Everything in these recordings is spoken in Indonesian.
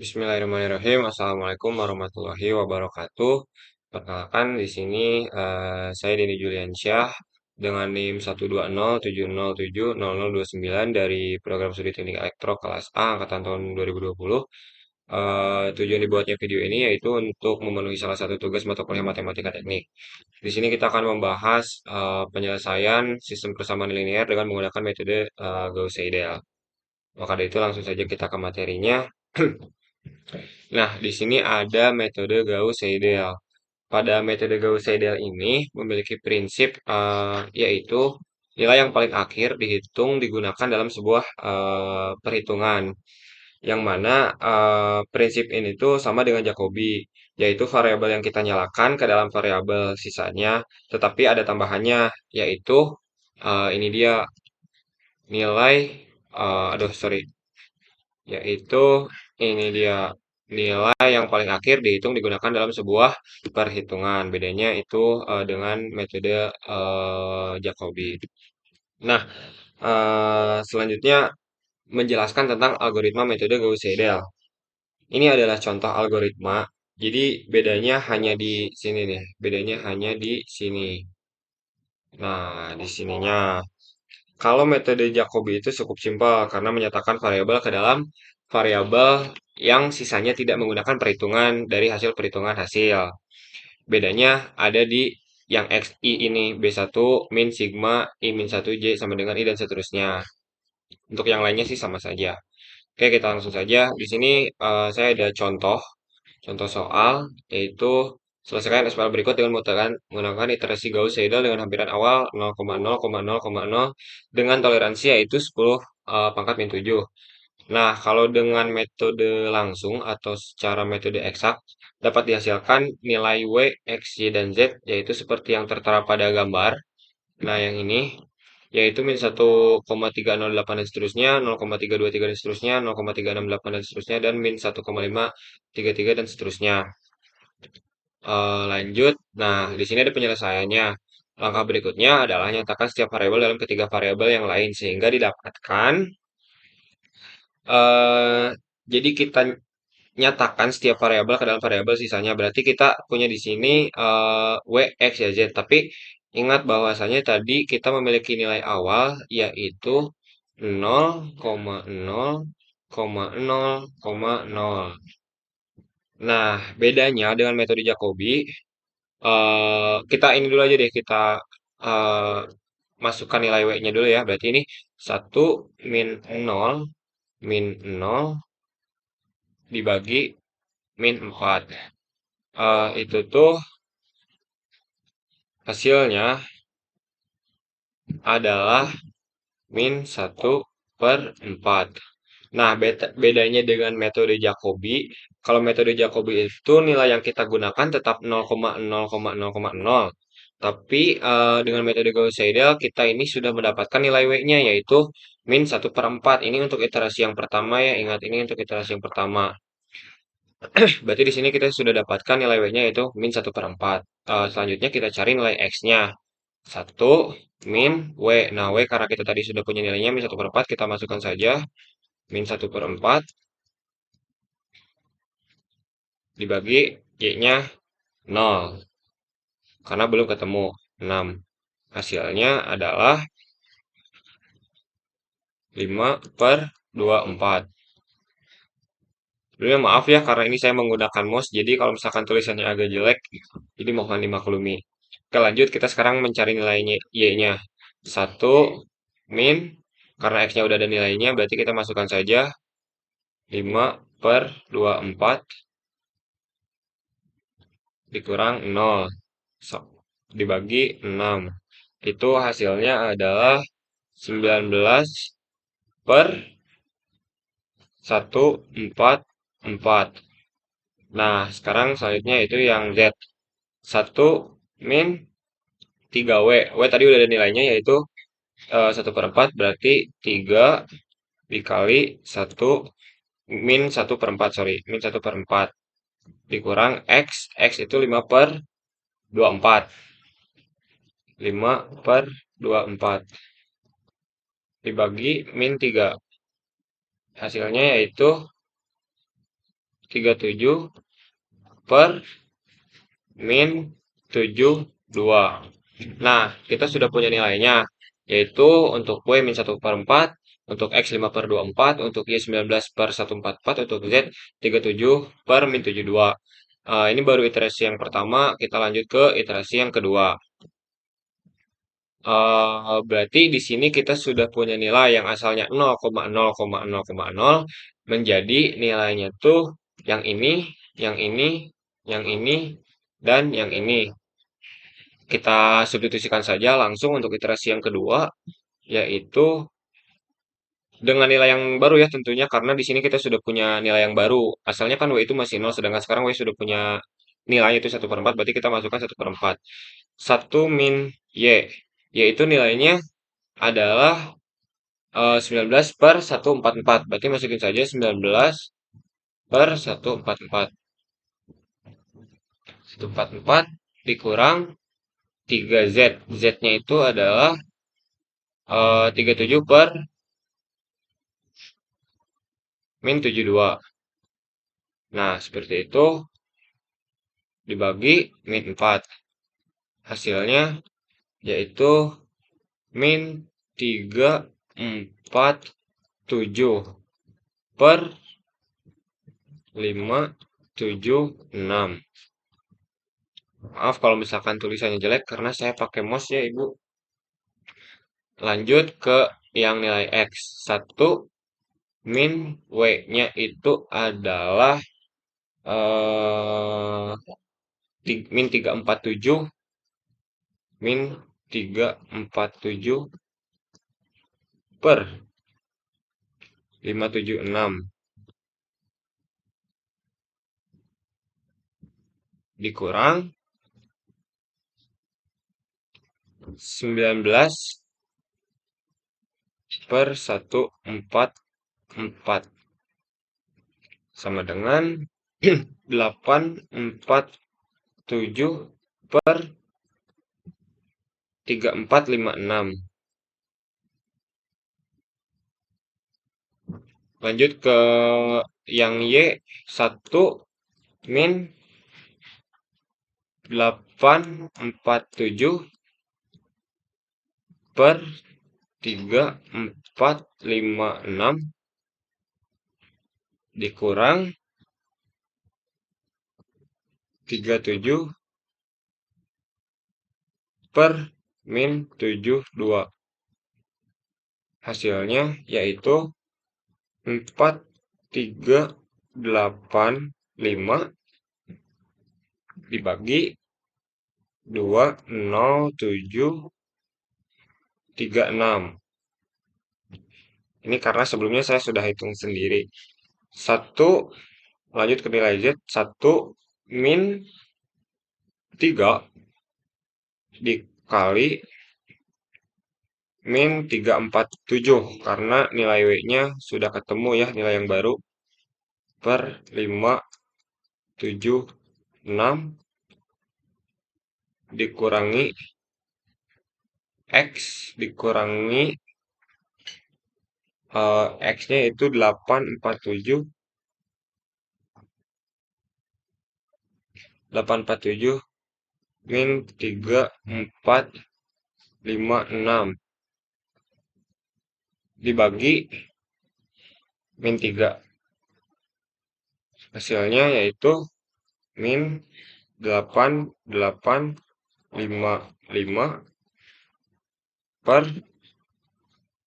Bismillahirrahmanirrahim. Assalamualaikum warahmatullahi wabarakatuh. Perkenalkan di sini saya Denny Juliansyah dengan NIM 12070700029 dari program studi teknik elektro kelas A angkatan tahun 2020. Tujuan dibuatnya video ini yaitu untuk memenuhi salah satu tugas mata kuliah matematika teknik. Di sini kita akan membahas penyelesaian sistem persamaan linear dengan menggunakan metode Gauss-Seidel. Maka dari itu langsung saja kita ke materinya. Nah, di sini ada metode Gauss-Seidel. Pada metode Gauss-Seidel ini memiliki prinsip yaitu nilai yang paling akhir dihitung digunakan dalam sebuah perhitungan. Yang mana prinsip ini tuh sama dengan Jacobi, yaitu variabel yang kita nyalakan ke dalam variabel sisanya, tetapi ada tambahannya, yaitu ini dia nilai, aduh sorry, yaitu ini dia nilai yang paling akhir dihitung digunakan dalam sebuah perhitungan. Bedanya itu dengan metode Jacobi. Nah, selanjutnya menjelaskan tentang algoritma metode Gauss-Seidel. Ini adalah contoh algoritma. Jadi bedanya hanya di sini nih. Bedanya hanya di sini. Nah, di sininya. Kalau metode Jacobi itu cukup simpel karena menyatakan variabel ke dalam variabel yang sisanya tidak menggunakan perhitungan dari hasil perhitungan hasil. Bedanya ada di yang XI ini B1 min sigma I min 1 J sama dengan I dan seterusnya. Untuk yang lainnya sih sama saja. Oke, kita langsung saja. Di sini saya ada contoh soal yaitu selesaikan SPL berikut dengan menggunakan iterasi Gauss-Seidel dengan hampiran awal 0,0,0,0 dengan toleransi yaitu 10 pangkat min 7. Nah, kalau dengan metode langsung atau secara metode eksak dapat dihasilkan nilai W, X, Y, dan Z yaitu seperti yang tertera pada gambar. Nah, yang ini yaitu min 1,308 dan seterusnya, 0,323 dan seterusnya, 0,368 dan seterusnya, dan min 1,533 dan seterusnya. Lanjut. Nah, di sini ada penyelesaiannya. Langkah berikutnya adalah nyatakan setiap variabel dalam ketiga variabel yang lain sehingga didapatkan eh jadi kita nyatakan setiap variabel ke dalam variabel sisanya. Berarti kita punya di sini W, X, Y, Z. Tapi ingat bahwasanya tadi kita memiliki nilai awal yaitu 0,0,0,0. Nah, bedanya dengan metode Jacobi, kita ini dulu aja deh, kita eh, masukkan nilai W-nya dulu ya. Berarti ini 1 min 0 dibagi min 4. Itu tuh hasilnya adalah min 1/4. Nah, bedanya dengan metode Jacobi, kalau metode Jacobi itu nilai yang kita gunakan tetap 0,0,0,0. Tapi dengan metode Gauss-Seidel kita ini sudah mendapatkan nilai W-nya yaitu min 1/4. Ini untuk iterasi yang pertama ya, ingat ini untuk iterasi yang pertama. Berarti di sini kita sudah dapatkan nilai W-nya yaitu min 1/4. Selanjutnya kita cari nilai X-nya. 1 min W. Nah, W karena kita tadi sudah punya nilainya min 1/4, kita masukkan saja min 1/4 dibagi Y-nya 0. Karena belum ketemu 6. Hasilnya adalah 5/24. Sebelumnya maaf ya karena ini saya menggunakan mouse, jadi kalau misalkan tulisannya agak jelek, jadi mohon dimaklumi. Oke, lanjut kita sekarang mencari nilainya Y-nya. 1 min, karena X-nya udah ada nilainya, berarti kita masukkan saja 5/24 dikurang 0 dibagi 6. Itu hasilnya adalah 19/144. Nah, sekarang selanjutnya itu yang Z. 1 min 3W. W tadi udah ada nilainya yaitu 1/4 berarti 3 dikali 1 min 1/4 sorry. Min 1/4 dikurang X. X itu 5/24. 5/24 dibagi min 3. Hasilnya yaitu 37 per min 72. Nah, kita sudah punya nilainya, yaitu untuk Y min 1/4, untuk X 5/24, untuk Y 19/144, untuk Z 37 per min 72. Ini baru iterasi yang pertama, kita lanjut ke iterasi yang kedua. Berarti di sini kita sudah punya nilai yang asalnya 0,0,0,0 menjadi nilainya tuh yang ini, yang ini, yang ini, dan yang ini. Kita substitusikan saja langsung untuk iterasi yang kedua, yaitu dengan nilai yang baru ya tentunya, karena di sini kita sudah punya nilai yang baru. Asalnya kan W itu masih 0, sedangkan sekarang W sudah punya nilai itu 1/4, berarti kita masukkan 1/4. 1 min Y, yaitu nilainya adalah 19 per 144. Berarti masukin saja 19 per 144. 144 dikurang 3Z. Z-nya itu adalah 37 per min 72. Nah, seperti itu dibagi min 4. Hasilnya yaitu min 347 per 576. Maaf kalau misalkan tulisannya jelek karena saya pakai mouse ya, Ibu. Lanjut ke yang nilai X. 1 min W-nya itu adalah min 347 min 347 per 576 dikurang 19 per 144 sama dengan 847 per 3456. Lanjut ke yang Y. 1 min 847 per 3456 dikurang 37 per min 72. Hasilnya yaitu 4385 dibagi 20736. Ini karena sebelumnya saya sudah hitung sendiri. 1, lanjut ke nilai Z. 1 min 3 dikali min 347 karena nilai W-nya sudah ketemu ya, nilai yang baru, per 576 dikurangi X dikurangi X-nya itu 847 min 3456 dibagi min 3. Hasilnya yaitu min 8855 per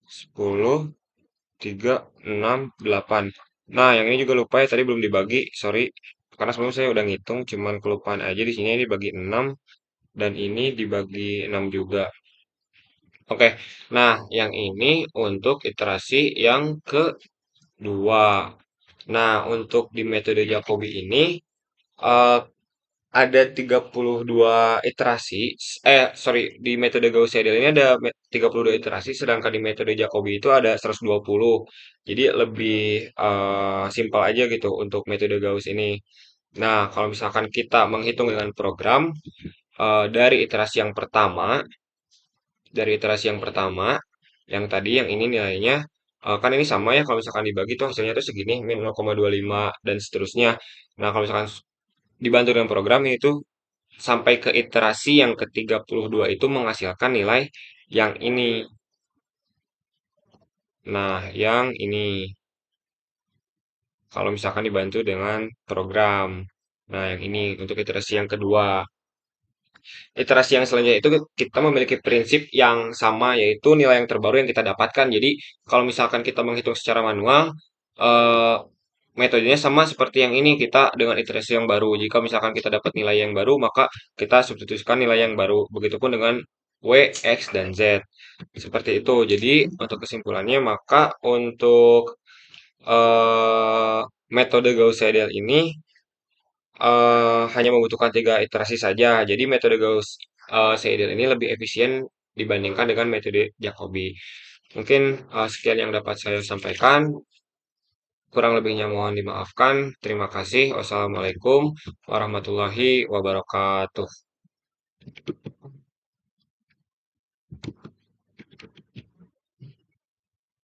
10368. Nah, yang ini juga lupa ya, tadi belum dibagi, sorry. Karena sebelumnya saya udah ngitung, cuman kelupaan aja di sini ini dibagi 6 dan ini dibagi 6 juga. Oke. Nah, yang ini untuk iterasi yang kedua. Nah, untuk di metode Jacobi ini eh, ada 32 iterasi. Sorry, di metode Gauss-Seidel ini ada 32 iterasi, sedangkan di metode Jacobi itu ada 120. Jadi lebih simpel aja gitu untuk metode Gauss ini. Nah, kalau misalkan kita menghitung dengan program dari iterasi yang pertama, yang tadi yang ini nilainya Kan ini sama ya kalau misalkan dibagi tuh hasilnya tuh segini, min 0,25 dan seterusnya. Nah, kalau misalkan dibantu dengan program itu sampai ke iterasi yang ke-32 itu menghasilkan nilai yang ini. Nah, yang ini kalau misalkan dibantu dengan program. Nah, yang ini untuk iterasi yang kedua. Iterasi yang selanjutnya itu kita memiliki prinsip yang sama yaitu nilai yang terbaru yang kita dapatkan. Jadi, kalau misalkan kita menghitung secara manual, eh, metodenya sama seperti yang ini, kita dengan iterasi yang baru. Jika misalkan kita dapat nilai yang baru, maka kita substitusikan nilai yang baru. Begitupun dengan W, X, dan Z. Seperti itu. Jadi, untuk kesimpulannya, maka untuk eh, metode Gauss-Seidel ini hanya membutuhkan 3 iterasi saja. Jadi, metode Gauss-Seidel ini lebih efisien dibandingkan dengan metode Jacobi. Mungkin sekian yang dapat saya sampaikan. Kurang lebihnya mohon dimaafkan. Terima kasih. Wassalamualaikum warahmatullahi wabarakatuh.